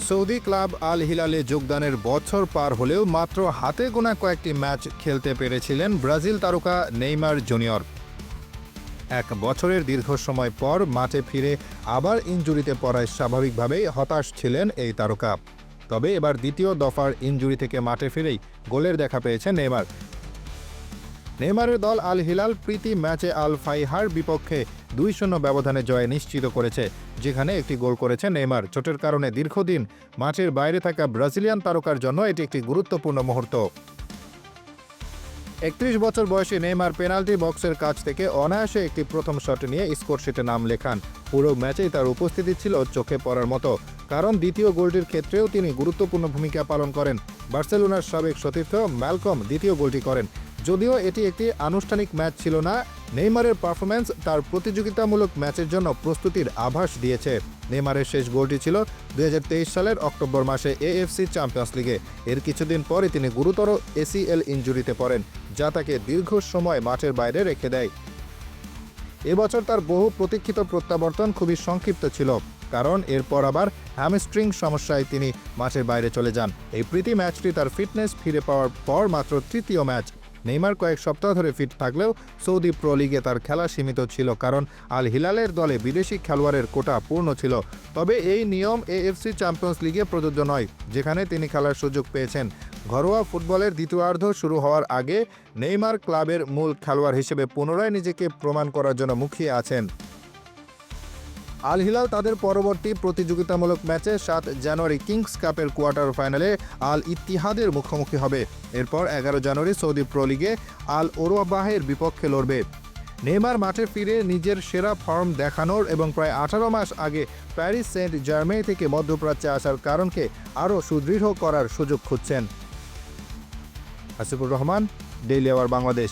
Saudi club Al হিলালে যোগদানের বছর পার হলেও মাত্র হাতে গোনা কয়েকটি ম্যাচ খেলতে পেরেছিলেন ব্রাজিল তারকা নেইমার জুনিয়র। এক বছরের দীর্ঘ সময় পর মাঠে ফিরে আবার ইনজুরিতে পড়ায় স্বাভাবিকভাবেই হতাশ ছিলেন এই তারকা। তবে এবার দ্বিতীয় দফার ইনজুরি থেকে মাঠে ফিরেই গোলের দেখা পেয়েছেন নেইমার। নেইমারের দল আল হিলাল প্রীতি ম্যাচে আল ফাইহার বিপক্ষে 2-0 ব্যবধানে জয় নিশ্চিত করেছে, যেখানে একটি গোল করেছে নেইমার। চোটের কারণে দীর্ঘদিন মাঠের বাইরে থাকা ব্রাজিলিয়ান তারকার জন্য এটি একটি গুরুত্বপূর্ণ মুহূর্ত। 31 বছর বয়সী নেইমার পেনাল্টি বক্সের কাছ থেকে অনায়াসে একটি প্রথম শট নিয়ে স্কোরশিটে নাম লেখান। পুরো ম্যাচেই তার উপস্থিতি ছিল চোখে পড়ার মতো, কারণ দ্বিতীয় গোলটির ক্ষেত্রেও তিনি গুরুত্বপূর্ণ ভূমিকা পালন করেন। বার্সেলোনার সাবেক সতীর্থ ম্যালকম দ্বিতীয় গোলটি করেন। যদিও এটি একটি আনুষ্ঠানিক ম্যাচ ছিল না, নেইমারের পারফরম্যান্স তার প্রতিযোগিতামূলক ম্যাচের জন্য প্রস্তুতির আভাস দিয়েছে। নেইমারের শেষ গোলটি ছিল 2023 সালের অক্টোবর মাসে এএফসি চ্যাম্পিয়ন্স লিগে। এর কিছুদিন পরে তিনি গুরুতর এসিএল ইনজুরিতে পড়েন, যা তাকে দীর্ঘ সময় মাঠের বাইরে রেখে দেয়। এবছর তার বহু প্রতীক্ষিত প্রত্যাবর্তন খুবই সংক্ষিপ্ত ছিল, কারণ এরপর আবার হ্যামস্ট্রিং সমস্যায় তিনি মাঠের বাইরে চলে যান। এই প্রীতি ম্যাচটি তার ফিটনেস ফিরে পাওয়ার পর মাত্র তৃতীয় ম্যাচ। নেইমার কয়েক সপ্তাহ ধরে ফিট থাকলেও সৌদি প্রো লিগে তার খেলা সীমিত ছিল, কারণ আল হিলালের দলে বিদেশি খেলোয়াড়ের কোটা পূর্ণ ছিল। তবে এই নিয়ম এএফসি চ্যাম্পিয়ন্স লিগে প্রযোজ্য নয়, যেখানে তিনি খেলার সুযোগ পেয়েছেন। ঘরোয়া ফুটবলের দ্বিতীয়ার্ধ শুরু হওয়ার আগে নেইমার ক্লাবের মূল খেলোয়াড় হিসেবে পুনরায় নিজেকে প্রমাণ করার জন্য মুখিয়ে আছেন। আল হিলাল তাদের পরবর্তী প্রতিযোগিতামূলক ম্যাচে 7 জানুয়ারি কিংস কাপের কোয়ার্টার ফাইনালে আল ইত্তিহাদের মুখোমুখি হবে। এরপর 11 জানুয়ারি সৌদি প্রো লিগে আল ওরবাহের বিপক্ষে লড়বে। নেইমার মাঠে ফিরে নিজের সেরা ফর্ম দেখানোর এবং প্রায় 18 মাস আগে প্যারিস সেন্ট জার্মেই থেকে মধ্যপ্রাচ্যে আসার কারণকে আরও সুদৃঢ় করার সুযোগ খুঁজছেন। Asifur Rahman, Daily Our Bangladesh.